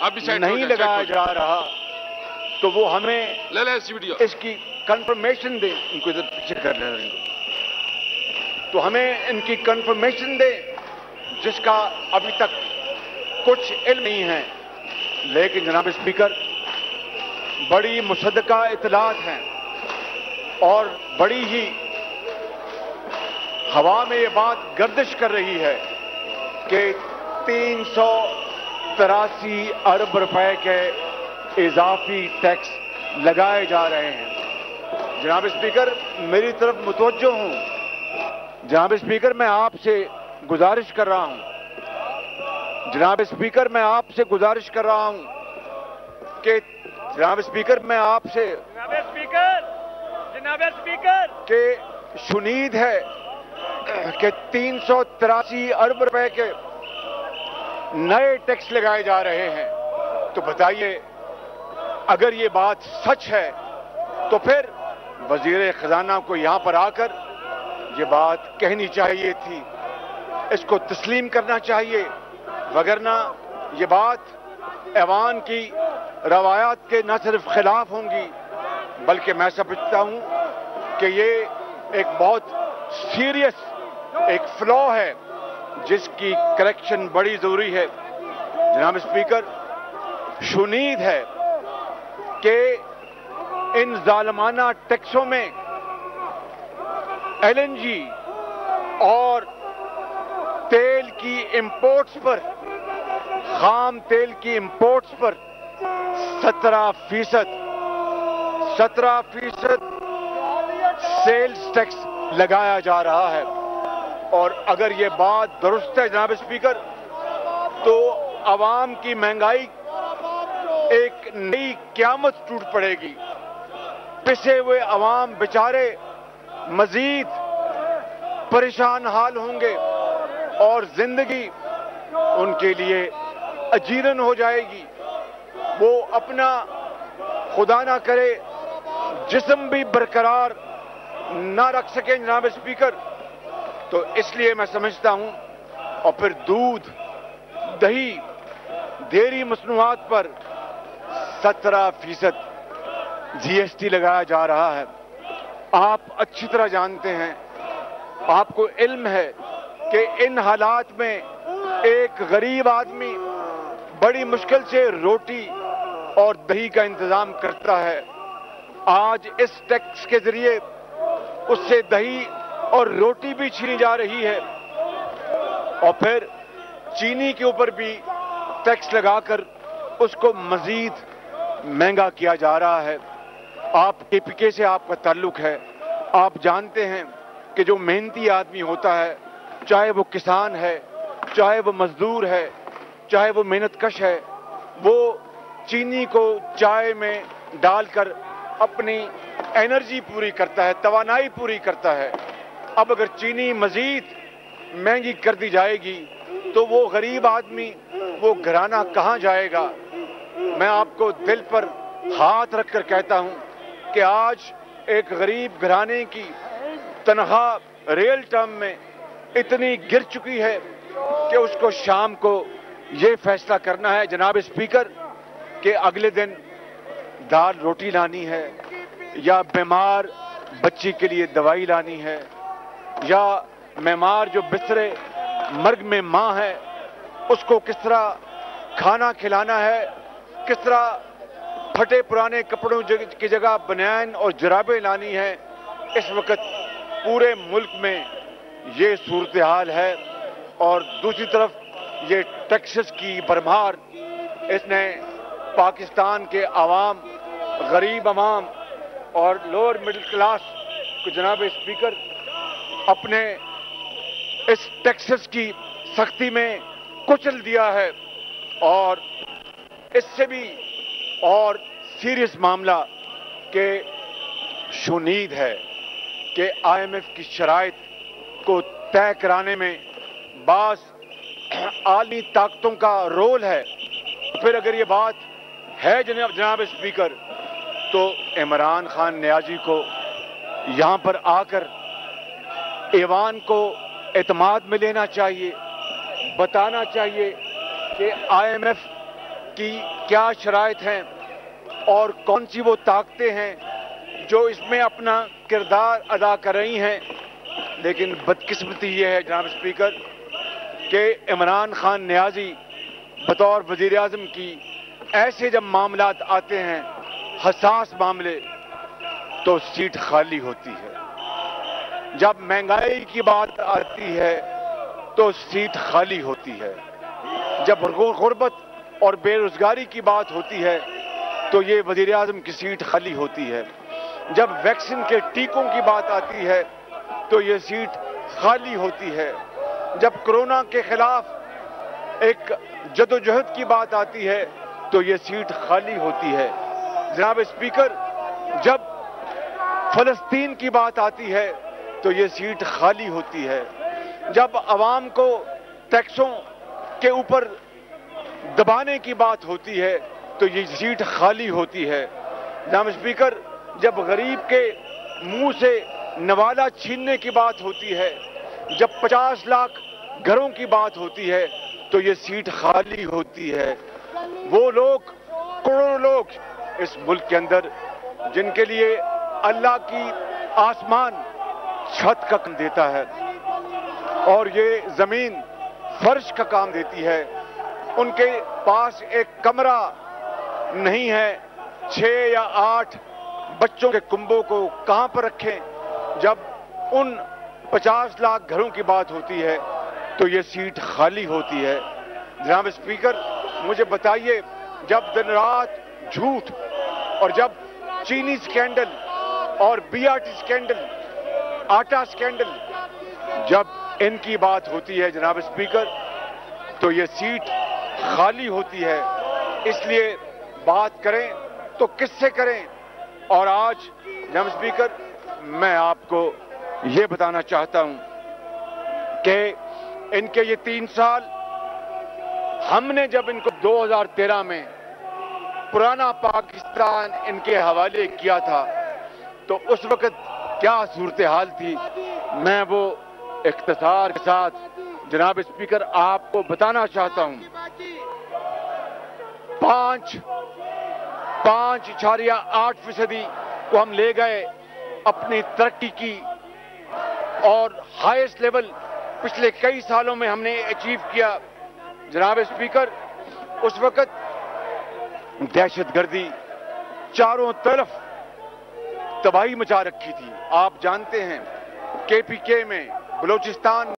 نہیں لگایا جا رہا تو وہ ہمیں اس کی کنفرمیشن دے. ان کو ادھر پیچھے کر لینا تو ہمیں ان کی کنفرمیشن دے جس کا ابھی تک کچھ علم نہیں ہے. لیکن جناب اسپیکر بڑی مصدقہ اطلاعات ہیں اور بڑی ہی ہوا میں یہ بات گردش کر رہی ہے کہ 383 ارب روپے کے اضافی ٹیکس لگائے جا رہے ہیں. جناب اسپیکر میری طرف متوجہ ہوں. جناب اسپیکر میں آپ سے گزارش کر رہا ہوں. جناب اسپیکر میں آپ سے گزارش کر رہا ہوں کہ جناب اسپیکر میں آپ سے جناب اسپیکر کہ شنید ہے کہ 383 ارب روپے کے نئے ٹیکس لگائے جا رہے ہیں. تو بتائیے اگر یہ بات سچ ہے تو پھر وزیر خزانہ کو یہاں پر آ کر یہ بات کہنی چاہیے تھی. اس کو تسلیم کرنا چاہیے وگرنہ یہ بات ایوان کی روایات کے نہ صرف خلاف ہوں گی بلکہ میں سمجھتا ہوں کہ یہ ایک بہت سیریس ایک فلا ہے جس کی کریکشن بڑی ضروری ہے. جناب اسپیکر شنید ہے کہ ان ظالمانہ ٹیکسوں میں ایل این جی اور تیل کی امپورٹس پر خام تیل کی امپورٹس پر 17% سیلز ٹیکس لگایا جا رہا ہے. اور اگر یہ بات درست ہے جناب اسپیکر تو عوام کی مہنگائی ایک نئی قیامت ٹوٹ پڑے گی. پسے ہوئے عوام بیچارے مزید پریشان حال ہوں گے اور زندگی ان کے لیے اجیرن ہو جائے گی. وہ اپنا خدا نہ کرے جسم بھی برقرار نہ رکھ سکیں جناب اسپیکر. تو اس لیے میں سمجھتا ہوں اور پھر دودھ دہی ڈیری مصنوعات پر 17% جی ایس ٹی لگایا جا رہا ہے. آپ اچھی طرح جانتے ہیں آپ کو علم ہے کہ ان حالات میں ایک غریب آدمی بڑی مشکل سے روٹی اور دہی کا انتظام کرتا ہے. آج اس ٹیکس کے ذریعے اس سے دہی اور روٹی بھی چھینی جا رہی ہے اور پھر چینی کے اوپر بھی ٹیکس لگا کر اس کو مزید مہنگا کیا جا رہا ہے. آپ کے پی کے سے آپ کا تعلق ہے. آپ جانتے ہیں کہ جو محنتی آدمی ہوتا ہے چاہے وہ کسان ہے چاہے وہ مزدور ہے چاہے وہ محنت کش ہے وہ چینی کو چائے میں ڈال کر اپنی انرجی پوری کرتا ہے توانائی پوری کرتا ہے. اب اگر چینی مزید مہنگی کر دی جائے گی تو وہ غریب آدمی وہ گھرانہ کہاں جائے گا. میں آپ کو دل پر ہاتھ رکھ کر کہتا ہوں کہ آج ایک غریب گھرانے کی تنخواہ ریل ٹرم میں اتنی گر چکی ہے کہ اس کو شام کو یہ فیصلہ کرنا ہے جناب اسپیکر کہ اگلے دن دال روٹی لانی ہے یا بیمار بچی کے لیے دوائی لانی ہے یا بیمار جو بسترے مرگ میں ماں ہے اس کو کس طرح کھانا کھلانا ہے, کس طرح پھٹے پرانے کپڑوں کی جگہ بنیان اور جرابیں لانی ہے. اس وقت پورے ملک میں یہ صورتحال ہے اور دوسری طرف یہ ٹیکسز کی بھرمار اس نے پاکستان کے عوام غریب عوام اور لوور مڈل کلاس کو جناب اسپیکر اپنے اس ٹیکسز کی سختی میں کچل دیا ہے. اور اس سے بھی اور سیریس معاملہ کہ شنید ہے کہ آئی ایم ایف کی شرائط کو طے کرانے میں بعض عالمی طاقتوں کا رول ہے. پھر اگر یہ بات ہے جناب اسپیکر تو عمران خان نیازی کو یہاں پر آ کر ایوان کو اعتماد میں لینا چاہیے, بتانا چاہیے کہ آئی ایم ایف کی کیا شرائط ہیں اور کون سی وہ طاقتیں ہیں جو اس میں اپنا کردار ادا کر رہی ہیں، لیکن بدقسمتی یہ ہے جناب اسپیکر کہ عمران خان نیازی بطور وزیر اعظم کی ایسے جب معاملات آتے ہیں، حساس معاملے، تو سیٹ خالی ہوتی ہے۔ جب مہنگائی کی بات آتی ہے تو سیٹ خالی ہوتی ہے۔ جب غربت اور بے روزگاری کی بات ہوتی ہے تو یہ وزیر اعظم کی سیٹ خالی ہوتی ہے۔ جب ویکسین کے ٹیکوں کی بات آتی ہے تو یہ سیٹ خالی ہوتی ہے۔ جب کورونا کے خلاف ایک جدوجہد کی بات آتی ہے تو یہ سیٹ خالی ہوتی ہے۔ جناب اسپیکر، جب فلسطین کی بات آتی ہے تو یہ سیٹ خالی ہوتی ہے۔ جب عوام کو ٹیکسوں کے اوپر دبانے کی بات ہوتی ہے تو یہ سیٹ خالی ہوتی ہے۔ جناب اسپیکر، جب غریب کے منہ سے نوالا چھیننے کی بات ہوتی ہے، جب 50 لاکھ گھروں کی بات ہوتی ہے تو یہ سیٹ خالی ہوتی ہے۔ وہ لوگ، کروڑوں لوگ اس ملک کے اندر جن کے لیے اللہ کی آسمان چھت کا کام دیتا ہے اور یہ زمین فرش کا کام دیتی ہے، ان کے پاس ایک کمرہ نہیں ہے، 6 یا 8 بچوں کے کنبوں کو کہاں پر رکھیں؟ جب ان 50 لاکھ گھروں کی بات ہوتی ہے تو یہ سیٹ خالی ہوتی ہے۔ جناب اسپیکر، مجھے بتائیے، جب دن رات جھوٹ اور جب چینی سکینڈل اور بی آر ٹی سکینڈل، آٹا سکینڈل، جب ان کی بات ہوتی ہے جناب اسپیکر تو یہ سیٹ خالی ہوتی ہے۔ اس لیے بات کریں تو کس سے کریں؟ اور آج جناب اسپیکر، میں آپ کو یہ بتانا چاہتا ہوں کہ ان کے یہ 3 سال ہم نے جب ان کو 2013 میں پرانا پاکستان ان کے حوالے کیا تھا تو اس وقت کیا صورتحال تھی، میں وہ اختصار کے ساتھ جناب اسپیکر آپ کو بتانا چاہتا ہوں۔ 5.8% کو ہم لے گئے اپنی ترقی کی، اور ہائیسٹ لیول پچھلے کئی سالوں میں ہم نے اچیو کیا۔ جناب اسپیکر، اس وقت دہشت گردی چاروں طرف تباہی مچا رکھی تھی۔ آپ جانتے ہیں KPK میں، بلوچستان